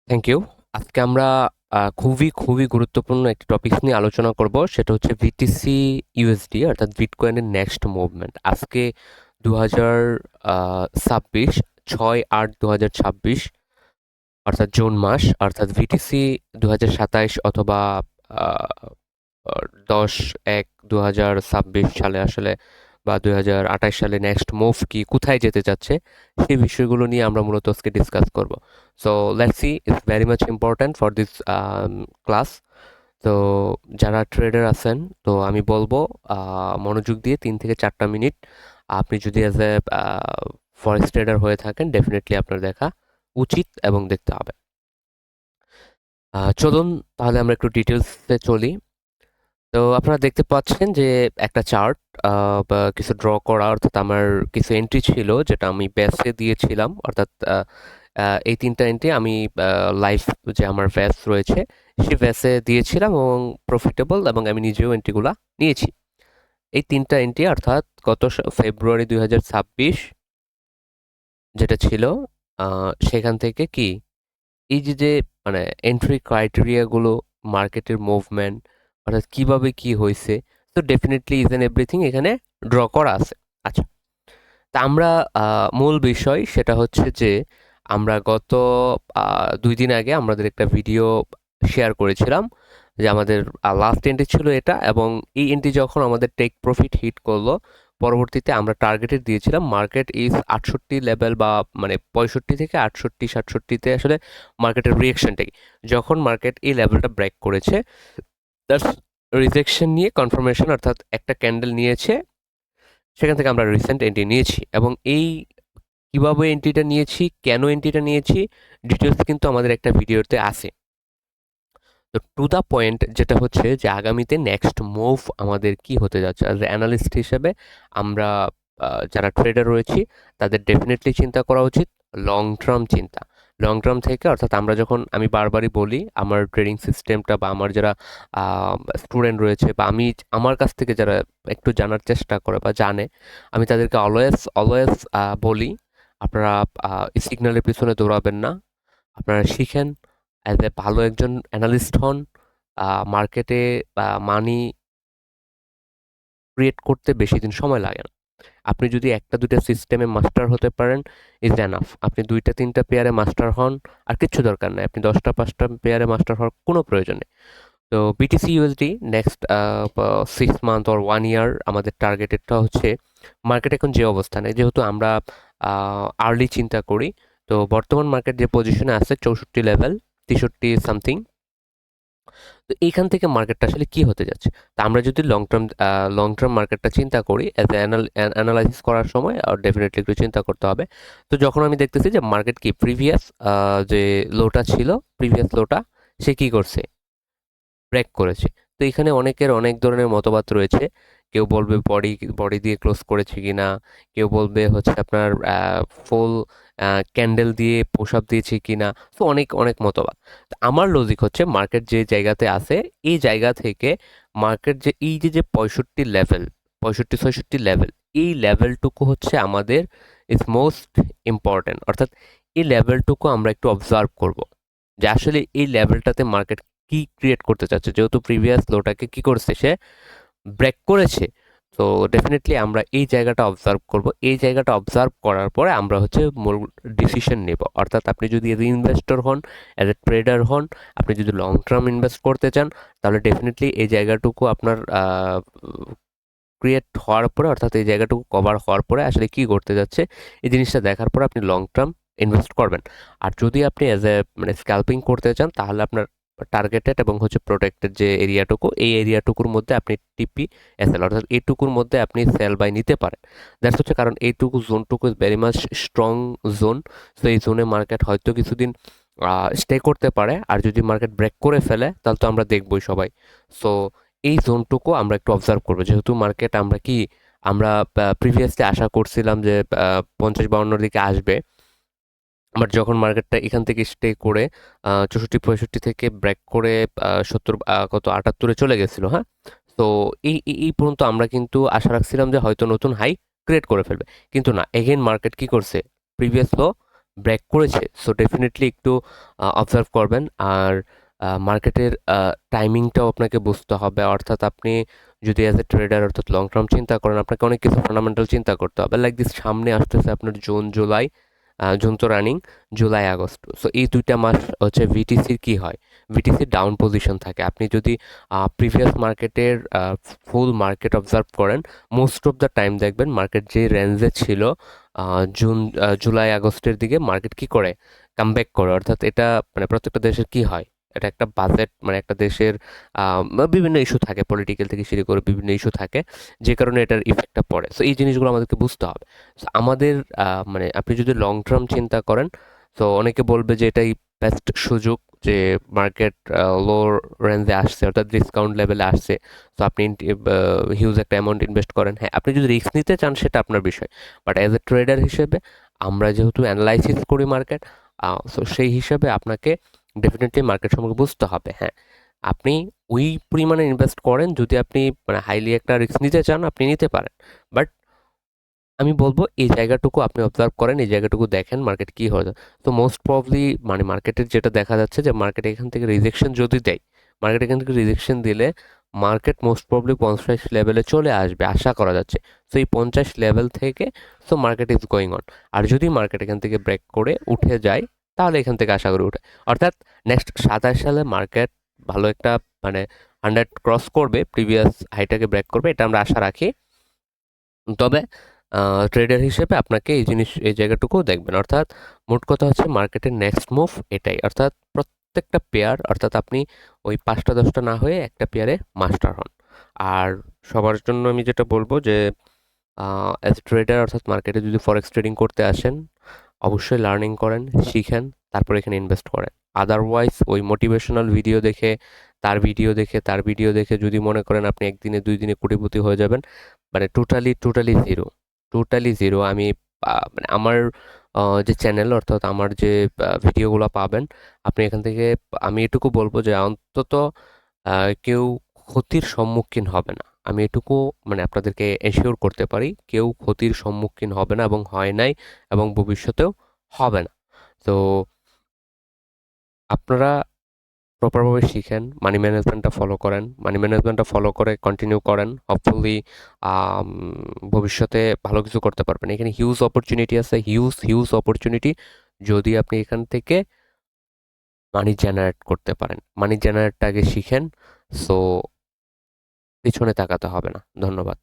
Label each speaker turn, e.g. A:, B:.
A: Thank you. আজকে আমরা খুবই গুরুত্বপূর্ণ একটি টপিকস নিয়ে আলোচনা করব। সেটা হচ্ছে বিটিসি ইউএসডি অর্থাৎ বিটকয়েনের নেক্সট মুভমেন্ট। আজকে 2026 6/8/2026 অর্থাৎ জুন মাস, অর্থাৎ বিটিসি 2027 অথবা আ আ 10/1/2026 সালে আসলে বা 2028 সালে নেক্সট মুভ কি, কোথায় যেতে চাচ্ছে, সেই বিষয়গুলো নিয়ে আমরা মূলত আজকে ডিসকাস করব। So let's see, it's very much important for this class. তো যারা ট্রেডার আছেন, তো আমি বলবো মনোযোগ দিয়ে 3 থেকে 4টা মিনিট। আপনি যদি অ্যাজ এ ফরেক্স ট্রেডার হয়ে থাকেন, ডেফিনেটলি আপনার দেখা উচিত এবং দেখতে হবে। চলুন তাহলে আমরা একটু ডিটেলসে চলি। তো আপনারা দেখতে পাচ্ছেন যে একটা চার্ট বা কিছু ড্র করা, অর্থাৎ আমার কিছু এন্ট্রি ছিল যেটা আমি ব্যাসে দিয়েছিলাম, অর্থাৎ এই 3টা এন্ট্রি আমি লাইভ, যে আমার ব্যাস রয়েছে সেই ব্যাসে দিয়েছিলাম এবং প্রফিটেবল, এবং আমি নিজেও এন্ট্রিগুলা নিয়েছি। এই 3টা এন্ট্রি অর্থাৎ গত ফেব্রুয়ারি 2026 যেটা ছিল, সেখান থেকে কি এই যে মানে এন্ট্রি ক্রাইটেরিয়াগুলো, মার্কেটের মুভমেন্ট অর্থাৎ কিভাবে কি হয়েছে, তো ডেফিনেটলি ইজ এন্ড এভরিথিং এখানে ড্র করা আছে। আচ্ছা, তা আমরা মূল বিষয় সেটা হচ্ছে যে আমরা গত 2 দিন আগে আমাদের একটা ভিডিও শেয়ার করেছিলাম যে আমাদের লাস্ট এন্ট্রি ছিল এটা, এবং এই এন্ট্রি যখন আমাদের টেক প্রফিট হিট করলো, পরবর্তীতে আমরা টার্গেটেড দিয়েছিলাম মার্কেট ইজ 68 লেভেল, বা মানে 65 থেকে 68 67-তে আসলে মার্কেটের রিয়েকশনটাই, যখন মার্কেট এই লেভেলটা ব্রেক করেছে, তার রিজেকশন নিয়ে কনফার্মেশন, অর্থাৎ একটা ক্যান্ডেল নিয়েছে, সেখান থেকে আমরা রিসেন্ট এন্ট্রি নিয়েছি। এবং এই কিভাবে এন্ট্রিটা নিয়েছি, কেন এন্ট্রিটা নিয়েছি, ডিটেলস কিন্তু আমাদের একটা ভিডিওতে আছে। তো টু দ্য পয়েন্ট যেটা হচ্ছে যে আগামীতে নেক্সট মুভ আমাদের কি হতে যাচ্ছে, অ্যাজ অ্যানালিস্ট হিসেবে আমরা যারা ট্রেডার রয়েছি তাদের ডেফিনেটলি চিন্তা করা উচিত লং টার্ম চিন্তা। লং টার্ম থেকে, অর্থাৎ আমরা যখন, আমি বারবারই বলি, আমার ট্রেডিং সিস্টেমটা বা আমার যারা স্টুডেন্ট রয়েছে বা আমি, আমার কাছ থেকে যারা একটু জানার চেষ্টা করে বা জানে, আমি তাদেরকে অলওয়েজ অলওয়েজ বলি, আপনারা সিগন্যালের পিছনে দৌড়াবেন না, আপনারা শিখেন, অ্যাজ এ ভালো একজন অ্যানালিস্ট হন। মার্কেটে মানি ক্রিয়েট করতে বেশি দিন সময় লাগে না। আপনি যদি 1টা 2টা সিস্টেমে মাস্টার হতে পারেন, ইজ এনাফ। আপনি 2টা 3টা পেয়ারে মাস্টার হন, আর কিচ্ছু দরকার নাই। আপনি 10টা 5টা পেয়ারে মাস্টার হওয়ার কোনো প্রয়োজন নেই। তো BTC USD next 6 month or 1 ইয়ার আমাদের টার্গেটেডটা হচ্ছে, মার্কেট এখন যে অবস্থানে, যেহেতু আমরা আর্লি চিন্তা করি, তো বর্তমান মার্কেট যে পজিশনে আছে 64 লেভেল, 63 সামথিং, তো এইখান থেকে মার্কেটটা আসলে কি হতে যাচ্ছে। তা আমরা যদি লং টার্ম মার্কেটটা চিন্তা করি, অ্যাজ অ্যানালাইসিস করার সময় ডেফিনেটলি একটু চিন্তা করতে হবে। তো যখন আমি দেখতেছি যে মার্কেট কি প্রিভিয়াস যে লোটা ছিল, প্রিভিয়াস লোটা সে কি করছে, ব্রেক করেছে। তো এখানে অনেকের অনেক ধরনের মতবাদ রয়েছে। কেউ বলবে বডি বডি দিয়ে ক্লোজ করেছে কিনা, কেউ বলবে হচ্ছে আপনার ফুল ক্যান্ডেল দিয়ে পুশ আপ দিয়েছে কিনা। তো অনেক অনেক মতবাদ। তো আমার লজিক হচ্ছে মার্কেট যে জায়গাতে আছে, এই জায়গা থেকে মার্কেট যে এই যে 65 লেভেল, 65 66 লেভেল, এই লেভেলটুকু হচ্ছে আমাদের ইজ মোস্ট ইম্পর্ট্যান্ট। অর্থাৎ এই লেভেলটুকু আমরা একটু অবজার্ভ করব যে আসলে এই লেভেলটাতে মার্কেট কি ক্রিয়েট করতে চাচ্ছে, যেহেতু প্রিভিয়াস লোটাকে কি করেছে, সে ব্রেক করেছে। তো ডেফিনেটলি আমরা এই জায়গাটা অবজার্ভ করব। এই জায়গাটা অবজার্ভ করার পরে আমরা হচ্ছে মূল ডিসিশন নেব। অর্থাৎ আপনি যদি এজ ইনভেস্টর হন, অ্যাজ এ ট্রেডার হন, আপনি যদি লং টার্ম ইনভেস্ট করতে চান, তাহলে ডেফিনেটলি এই জায়গাটুকু আপনার ক্রিয়েট হওয়ার পরে, অর্থাৎ এই জায়গাটুকু কভার হওয়ার পরে আসলে কি করতে যাচ্ছে, এই জিনিসটা দেখার পরে আপনি লং টার্ম ইনভেস্ট করবেন। আর যদি আপনি অ্যাজ এ মানে স্ক্যাল্পিং করতে চান, তাহলে আপনার টার্গেটেড এবং হচ্ছে প্রোটেক্টেড যে এরিয়াটুকু, এই এরিয়াটুকুর মধ্যে আপনি টিপি এসএল, অর্থাৎ এইটুকুর মধ্যে আপনি সেল বাই নিতে পারেন। দ্যাটস হচ্ছে কারণ এইটুকু জোনটুকু is very much strong zone. So এই জোনে মার্কেট হয়তো কিছুদিন স্টে করতে পারে, আর যদি মার্কেট ব্রেক করে ফেলে তাহলে তো আমরা দেখবই সবাই। সো এই জোনটুকু আমরা একটু অবজার্ভ করবো, যেহেতু মার্কেট আমরা কি, আমরা প্রিভিয়াসলি আশা করছিলাম যে 50-52 দিকে আসবে, বাট যখন মার্কেটটা এখান থেকে স্টে করে 64-65 থেকে ব্রেক করে 70 কত 78-এ চলে গেছিল, হ্যাঁ। তো এই পর্যন্ত আমরা কিন্তু আশা রাখছিলাম যে হয়তো নতুন হাই ক্রিয়েট করে ফেলবে, কিন্তু না, এগেইন মার্কেট কি করছে, প্রিভিয়াস লো ব্রেক করেছে, সো ডেফিনেটলি একটু অবজার্ভ করবেন। আর মার্কেটের টাইমিংটাও আপনাকে বুঝতে হবে, অর্থাৎ আপনি যদি অ্যাজ এ ট্রেডার অর্থাৎ লং টার্ম চিন্তা করেন, আপনাকে অনেক কিছু ফান্ডামেন্টাল চিন্তা করতে হবে। লাইক দিস, সামনে আসতেছে আপনার জুন জুলাই, জুন তো রানিং, জুলাই আগস্ট, সো এই 2টা মাস হচ্ছে ভিটিসির কি হয়, ভিটিসির ডাউন পজিশন থাকে। আপনি যদি প্রিভিয়াস মার্কেটের ফুল মার্কেট অবজার্ভ করেন, মোস্ট অফ দ্য টাইম দেখবেন মার্কেট যে রেঞ্জে ছিল জুলাই আগস্টের দিকে মার্কেট কি করে, কামব্যাক করে। অর্থাৎ এটা মানে প্রত্যেকটা দেশের কি হয়, এটা একটা বাজেট, মানে একটা দেশের বিভিন্ন ইস্যু থাকে, পলিটিক্যাল থেকে শুরু করে বিভিন্ন ইস্যু থাকে, যে কারণে এটার ইফেক্টটা পড়ে। সো এই জিনিসগুলো আমাদেরকে বুঝতে হবে। সো আমাদের মানে আপনি যদি লং টার্ম চিন্তা করেন, তো অনেকে বলবে যে এটাই বেস্ট সুযোগ, যে মার্কেট লো রেঞ্জে আসছে অর্থাৎ ডিসকাউন্ট লেভেলে আসছে, তো আপনি হিউজ একটা অ্যামাউন্ট ইনভেস্ট করেন। হ্যাঁ, আপনি যদি রিস্ক নিতে চান সেটা আপনার বিষয়, বাট অ্যাজ এ ট্রেডার হিসেবে আমরা যেহেতু অ্যানালাইসিস করি মার্কেট, সো সেই হিসাবে আপনাকে ডেফিনেটলি মার্কেট সম্পর্কে বুঝতে হবে। হ্যাঁ, আপনি ওই পরিমাণে ইনভেস্ট করেন, যদি আপনি মানে হাইলি একটা রিস্ক নিতে চান আপনি নিতে পারেন, বাট আমি বলবো এই জায়গাটুকু আপনি অবজার্ভ করেন, এই জায়গাটুকু দেখেন মার্কেট কি হয়। তো মোস্ট প্রবলি মানে মার্কেটের যেটা দেখা যাচ্ছে যে মার্কেট এখান থেকে রিজেকশন যদি দেয়, মার্কেট এখান থেকে রিজেকশন দিলে মার্কেট মোস্ট প্রবলি 50 লেভেলে চলে আসবে আশা করা যাচ্ছে। সো এই 50 লেভেল থেকে so market is going on. আর যদি মার্কেট এখান থেকে ব্রেক করে উঠে যায়, তাহলে এখান থেকে আশা করি উঠে, অর্থাৎ নেক্সট 27 সালে মার্কেট ভালো একটা মানে 100 ক্রস করবে, প্রিভিয়াস হাইটাকে ব্রেক করবে, এটা আমরা আশা রাখি। তবে ট্রেডার হিসেবে আপনাকে এই জিনিস এই জায়গাটুকুও দেখবেন, অর্থাৎ মোট কথা হচ্ছে মার্কেটের নেক্সট মুভ এটাই, অর্থাৎ প্রত্যেকটা পেয়ার, অর্থাৎ আপনি ওই 5টা 10টা না হয়ে একটা পেয়ারে মাস্টার হন। আর সবার জন্য আমি যেটা বলবো যে অ্যাজ ট্রেডার অর্থাৎ মার্কেটে যদি ফরেক্স ট্রেডিং করতে আসেন, অবশ্যই লার্নিং করেন, শিখেন, তারপর এখানে ইনভেস্ট করেন। আদারওয়াইজ ওই মোটিভেশনাল ভিডিও দেখে, তার ভিডিও দেখে যদি মনে করেন আপনি একদিনে 2 দিনে কোটিপতি হয়ে যাবেন, মানে totally totally zero, totally zero. আমি মানে আমার যে চ্যানেল অর্থাৎ আমার যে ভিডিওগুলো পাবেন আপনি এখান থেকে, আমি এটুকু বলবো যে অন্তত কেউ ক্ষতির সম্মুখীন হবে না। আমি এটুকু মানে আপনাদেরকে এশিওর করতে পারি, কেউ ক্ষতির সম্মুখীন হবে না এবং হয় নাই এবং ভবিষ্যতেও হবে না। তো আপনারা প্রপারভাবে শিখেন, মানি ম্যানেজমেন্টটা ফলো করেন, মানি ম্যানেজমেন্টটা ফলো করে কন্টিনিউ করেন, হোপফুলি ভবিষ্যতে ভালো কিছু করতে পারবেন। এখানে হিউজ অপরচুনিটি আছে, হিউজ হিউজ অপরচুনিটি, যদি আপনি এখান থেকে মানি জেনারেট করতে পারেন। মানি জেনারেটটা আগে শিখেন, সো পিছনে তাকাতে হবে না। ধন্যবাদ।